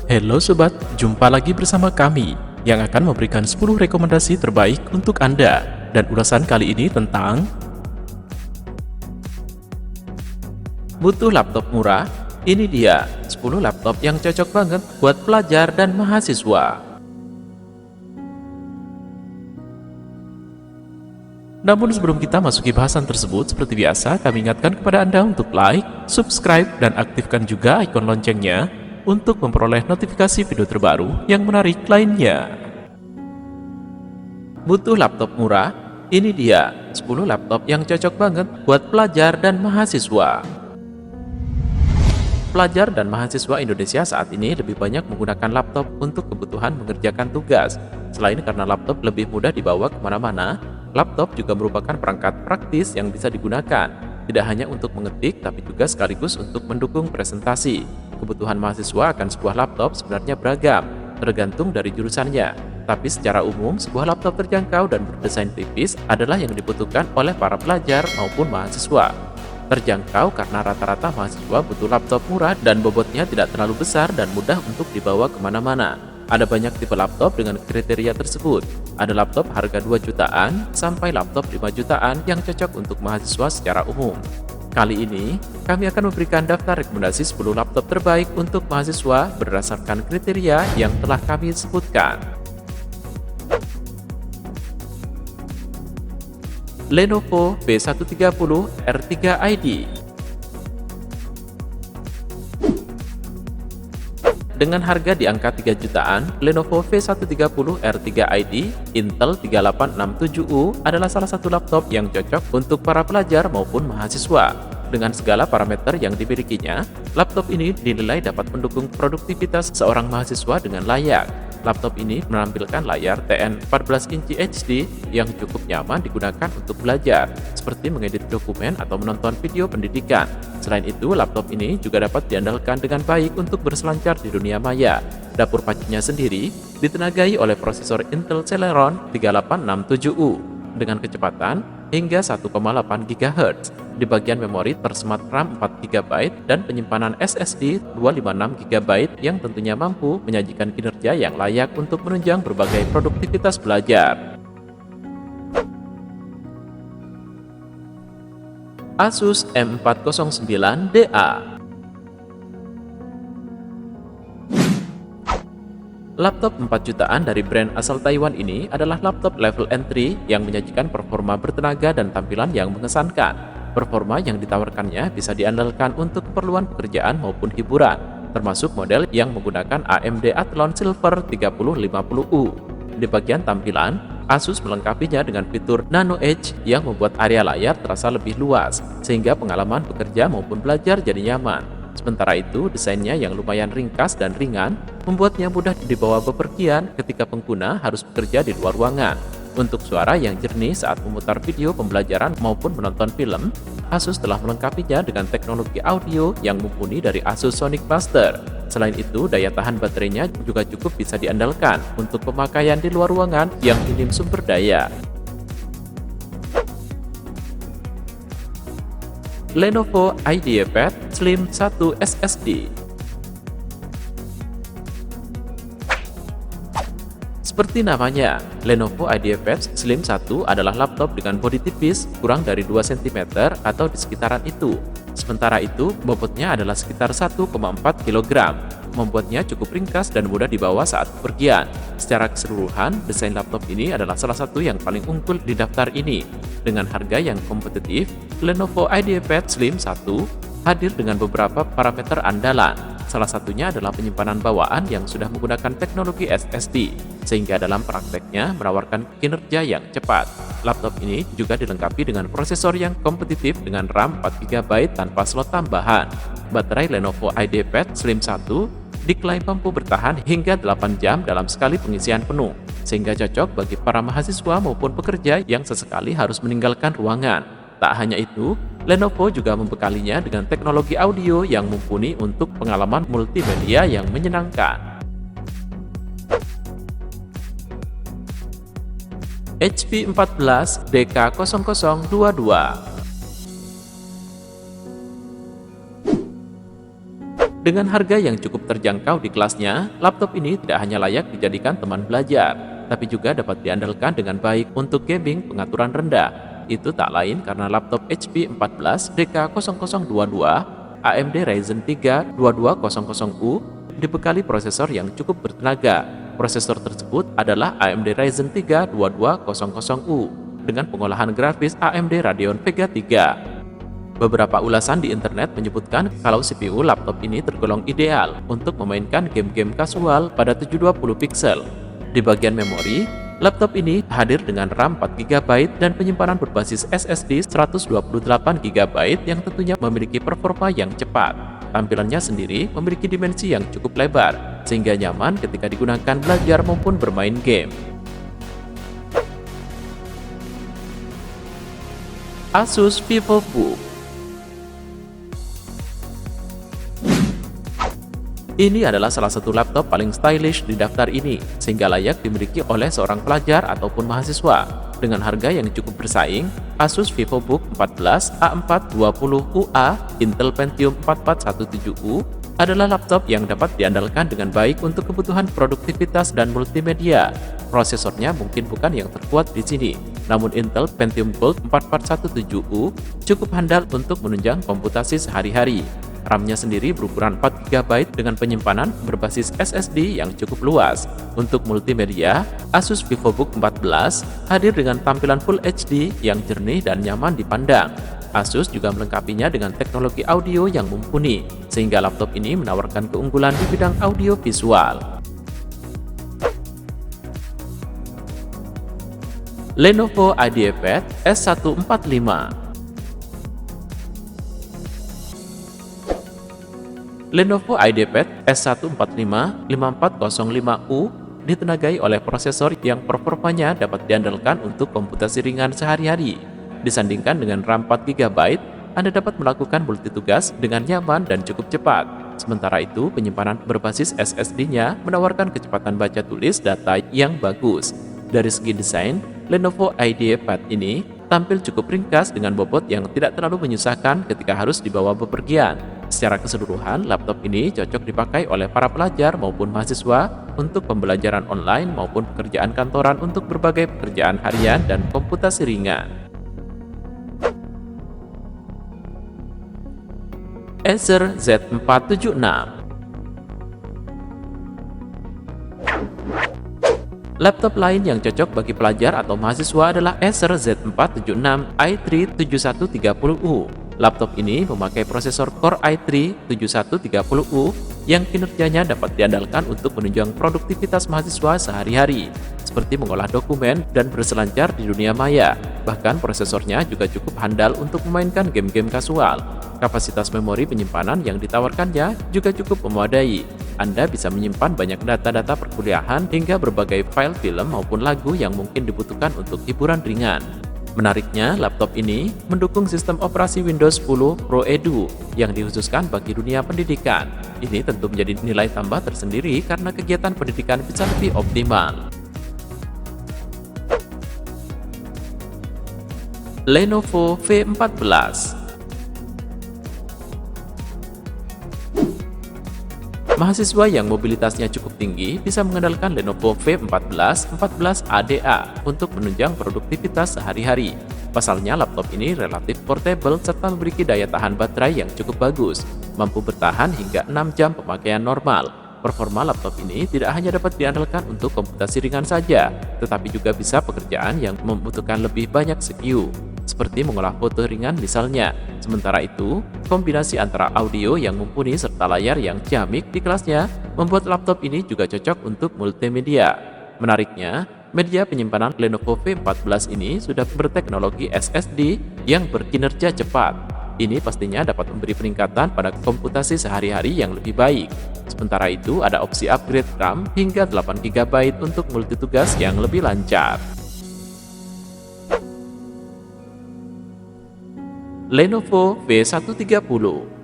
Halo sobat, jumpa lagi bersama kami yang akan memberikan 10 rekomendasi terbaik untuk Anda. Dan ulasan kali ini tentang butuh laptop murah. Ini dia 10 laptop yang cocok banget buat pelajar dan mahasiswa. Namun sebelum kita masuki bahasan tersebut, seperti biasa kami ingatkan kepada Anda untuk like, subscribe, dan aktifkan juga ikon loncengnya untuk memperoleh notifikasi video terbaru yang menarik lainnya. Butuh laptop murah? Ini dia 10 laptop yang cocok banget buat pelajar dan mahasiswa. Pelajar dan mahasiswa Indonesia saat ini lebih banyak menggunakan laptop untuk kebutuhan mengerjakan tugas. Selain karena laptop lebih mudah dibawa kemana-mana, laptop juga merupakan perangkat praktis yang bisa digunakan, tidak hanya untuk mengetik tapi juga sekaligus untuk mendukung presentasi. Kebutuhan mahasiswa akan sebuah laptop sebenarnya beragam, tergantung dari jurusannya. Tapi secara umum, sebuah laptop terjangkau dan berdesain tipis adalah yang dibutuhkan oleh para pelajar maupun mahasiswa. Terjangkau karena rata-rata mahasiswa butuh laptop murah dan bobotnya tidak terlalu besar dan mudah untuk dibawa kemana-mana. Ada banyak tipe laptop dengan kriteria tersebut. Ada laptop harga 2 jutaan sampai laptop 5 jutaan yang cocok untuk mahasiswa secara umum. Kali ini, kami akan memberikan daftar rekomendasi 10 laptop terbaik untuk mahasiswa berdasarkan kriteria yang telah kami sebutkan. Lenovo V130 R3ID. Dengan harga di angka 3 jutaan, Lenovo V130 R3ID Intel 3867U adalah salah satu laptop yang cocok untuk para pelajar maupun mahasiswa. Dengan segala parameter yang dimilikinya, laptop ini dinilai dapat mendukung produktivitas seorang mahasiswa dengan layak. Laptop ini menampilkan layar TN 14 inci HD yang cukup nyaman digunakan untuk belajar, seperti mengedit dokumen atau menonton video pendidikan. Selain itu, laptop ini juga dapat diandalkan dengan baik untuk berselancar di dunia maya. Dapur pacunya sendiri ditenagai oleh prosesor Intel Celeron 3867U dengan kecepatan hingga 1,8 GHz. Di bagian memori tersemat RAM 4 GB dan penyimpanan SSD 256 GB yang tentunya mampu menyajikan kinerja yang layak untuk menunjang berbagai produktivitas belajar. Asus M409DA. Laptop 4 jutaan dari brand asal Taiwan ini adalah laptop level entry yang menyajikan performa bertenaga dan tampilan yang mengesankan. Performa yang ditawarkannya bisa diandalkan untuk keperluan pekerjaan maupun hiburan, termasuk model yang menggunakan AMD Athlon Silver 3050U. Di bagian tampilan, Asus melengkapinya dengan fitur Nano Edge yang membuat area layar terasa lebih luas, sehingga pengalaman bekerja maupun belajar jadi nyaman. Sementara itu, desainnya yang lumayan ringkas dan ringan membuatnya mudah dibawa bepergian ketika pengguna harus bekerja di luar ruangan. Untuk suara yang jernih saat memutar video pembelajaran maupun menonton film, Asus telah melengkapinya dengan teknologi audio yang mumpuni dari Asus Sonic Master. Selain itu, daya tahan baterainya juga cukup bisa diandalkan untuk pemakaian di luar ruangan yang minim sumber daya. Lenovo IdeaPad Slim 1 SSD. Seperti namanya, Lenovo IdeaPad Slim 1 adalah laptop dengan bodi tipis kurang dari 2 cm atau di sekitaran itu. Sementara itu, bobotnya adalah sekitar 1,4 kg, membuatnya cukup ringkas dan mudah dibawa saat bepergian. Secara keseluruhan, desain laptop ini adalah salah satu yang paling unggul di daftar ini. Dengan harga yang kompetitif, Lenovo IdeaPad Slim 1 hadir dengan beberapa parameter andalan. Salah satunya adalah penyimpanan bawaan yang sudah menggunakan teknologi SSD, sehingga dalam prakteknya menawarkan kinerja yang cepat. Laptop ini juga dilengkapi dengan prosesor yang kompetitif dengan RAM 4 GB tanpa slot tambahan. Baterai Lenovo IdeaPad Slim 1 diklaim mampu bertahan hingga 8 jam dalam sekali pengisian penuh, sehingga cocok bagi para mahasiswa maupun pekerja yang sesekali harus meninggalkan ruangan. Tak hanya itu, Lenovo juga membekalinya dengan teknologi audio yang mumpuni untuk pengalaman multimedia yang menyenangkan. HP 14 DK0022. Dengan harga yang cukup terjangkau di kelasnya, laptop ini tidak hanya layak dijadikan teman belajar, tapi juga dapat diandalkan dengan baik untuk gaming pengaturan rendah. Itu tak lain karena laptop HP 14 DK0022 AMD Ryzen 3 2200U dibekali prosesor yang cukup bertenaga. Prosesor tersebut adalah AMD Ryzen 3 2200U dengan pengolahan grafis AMD Radeon Vega 3. Beberapa ulasan di internet menyebutkan kalau CPU laptop ini tergolong ideal untuk memainkan game-game kasual pada 720 pixel. Di bagian memori, laptop ini hadir dengan RAM 4GB dan penyimpanan berbasis SSD 128GB yang tentunya memiliki performa yang cepat. Tampilannya sendiri memiliki dimensi yang cukup lebar, sehingga nyaman ketika digunakan belajar maupun bermain game. Asus VivoBook. Ini adalah salah satu laptop paling stylish di daftar ini, sehingga layak dimiliki oleh seorang pelajar ataupun mahasiswa. Dengan harga yang cukup bersaing, Asus VivoBook 14 A420UA Intel Pentium 4417U adalah laptop yang dapat diandalkan dengan baik untuk kebutuhan produktivitas dan multimedia. Prosesornya mungkin bukan yang terkuat di sini, namun Intel Pentium Gold 4417U cukup handal untuk menunjang komputasi sehari-hari. RAM-nya sendiri berukuran 4GB dengan penyimpanan berbasis SSD yang cukup luas. Untuk multimedia, Asus VivoBook 14 hadir dengan tampilan Full HD yang jernih dan nyaman dipandang. Asus juga melengkapinya dengan teknologi audio yang mumpuni, sehingga laptop ini menawarkan keunggulan di bidang audio visual. Lenovo IdeaPad S145. Lenovo IdeaPad S145-5405U ditenagai oleh prosesor yang performanya dapat diandalkan untuk komputasi ringan sehari-hari. Disandingkan dengan RAM 4GB, Anda dapat melakukan multitugas dengan nyaman dan cukup cepat. Sementara itu, penyimpanan berbasis SSD-nya menawarkan kecepatan baca tulis data yang bagus. Dari segi desain, Lenovo IdeaPad ini tampil cukup ringkas dengan bobot yang tidak terlalu menyusahkan ketika harus dibawa bepergian. Secara keseluruhan, laptop ini cocok dipakai oleh para pelajar maupun mahasiswa untuk pembelajaran online maupun pekerjaan kantoran untuk berbagai pekerjaan harian dan komputasi ringan. Acer Z476. Laptop lain yang cocok bagi pelajar atau mahasiswa adalah Acer Z476 i3-7130U. Laptop ini memakai prosesor Core i3-7130U yang kinerjanya dapat diandalkan untuk menunjang produktivitas mahasiswa sehari-hari, seperti mengolah dokumen dan berselancar di dunia maya. Bahkan prosesornya juga cukup handal untuk memainkan game-game kasual. Kapasitas memori penyimpanan yang ditawarkannya juga cukup memadai. Anda bisa menyimpan banyak data-data perkuliahan hingga berbagai file film maupun lagu yang mungkin dibutuhkan untuk hiburan ringan. Menariknya, laptop ini mendukung sistem operasi Windows 10 Pro Edu yang dikhususkan bagi dunia pendidikan. Ini tentu menjadi nilai tambah tersendiri karena kegiatan pendidikan bisa lebih optimal. Lenovo V14. Mahasiswa yang mobilitasnya cukup tinggi bisa mengandalkan Lenovo V14 14ADA untuk menunjang produktivitas sehari-hari. Pasalnya, laptop ini relatif portable serta memiliki daya tahan baterai yang cukup bagus, mampu bertahan hingga 6 jam pemakaian normal. Performa laptop ini tidak hanya dapat diandalkan untuk komputasi ringan saja, tetapi juga bisa pekerjaan yang membutuhkan lebih banyak CPU, seperti mengolah foto ringan misalnya. Sementara itu, kombinasi antara audio yang mumpuni serta layar yang ciamik di kelasnya membuat laptop ini juga cocok untuk multimedia. Menariknya, media penyimpanan Lenovo V14 ini sudah berteknologi SSD yang berkinerja cepat. Ini pastinya dapat memberi peningkatan pada komputasi sehari-hari yang lebih baik. Sementara itu, ada opsi upgrade RAM hingga 8GB untuk multitugas yang lebih lancar. Lenovo V130.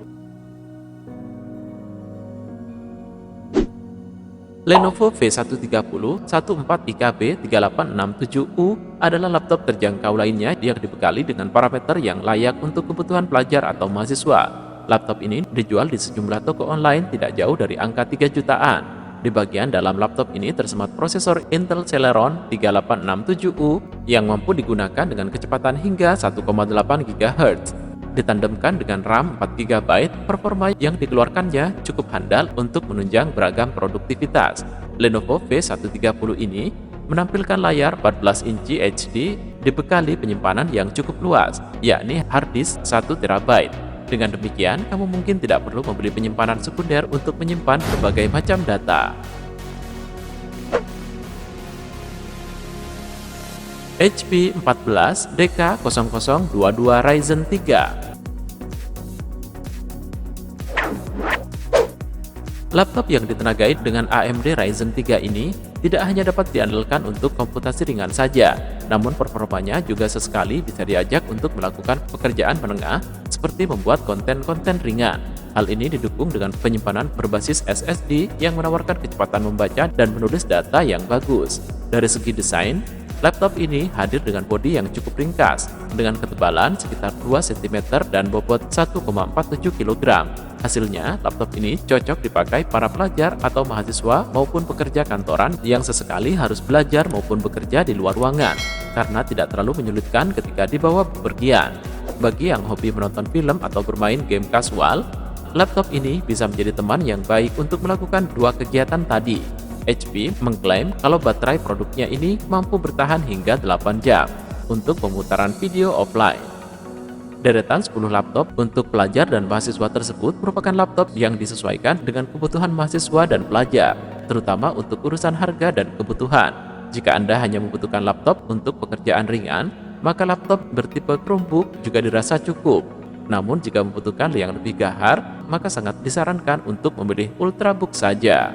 Lenovo V130 14IKB3867U adalah laptop terjangkau lainnya yang dibekali dengan parameter yang layak untuk kebutuhan pelajar atau mahasiswa. Laptop ini dijual di sejumlah toko online tidak jauh dari angka 3 jutaan. Di bagian dalam laptop ini tersemat prosesor Intel Celeron 3867U yang mampu digunakan dengan kecepatan hingga 1,8 GHz. Ditandemkan dengan RAM 4 GB, performa yang dikeluarkannya cukup handal untuk menunjang beragam produktivitas. Lenovo V130 ini menampilkan layar 14 inci HD dibekali penyimpanan yang cukup luas, yakni hard disk 1 TB. Dengan demikian, kamu mungkin tidak perlu membeli penyimpanan sekunder untuk menyimpan berbagai macam data. HP 14 DK0022 Ryzen 3. Laptop yang ditenagai dengan AMD Ryzen 3 ini tidak hanya dapat diandalkan untuk komputasi ringan saja, namun performanya juga sesekali bisa diajak untuk melakukan pekerjaan menengah seperti membuat konten-konten ringan. Hal ini didukung dengan penyimpanan berbasis SSD yang menawarkan kecepatan membaca dan menulis data yang bagus. Dari segi desain, laptop ini hadir dengan bodi yang cukup ringkas, dengan ketebalan sekitar 2 cm dan bobot 1,47 kg. Hasilnya, laptop ini cocok dipakai para pelajar atau mahasiswa maupun pekerja kantoran yang sesekali harus belajar maupun bekerja di luar ruangan, karena tidak terlalu menyulitkan ketika dibawa bepergian. Bagi yang hobi menonton film atau bermain game kasual, laptop ini bisa menjadi teman yang baik untuk melakukan dua kegiatan tadi. HP mengklaim kalau baterai produknya ini mampu bertahan hingga 8 jam untuk pemutaran video offline. Deretan 10 laptop untuk pelajar dan mahasiswa tersebut merupakan laptop yang disesuaikan dengan kebutuhan mahasiswa dan pelajar, terutama untuk urusan harga dan kebutuhan. Jika Anda hanya membutuhkan laptop untuk pekerjaan ringan, maka laptop bertipe Chromebook juga dirasa cukup. Namun jika membutuhkan yang lebih gahar, maka sangat disarankan untuk memilih Ultrabook saja.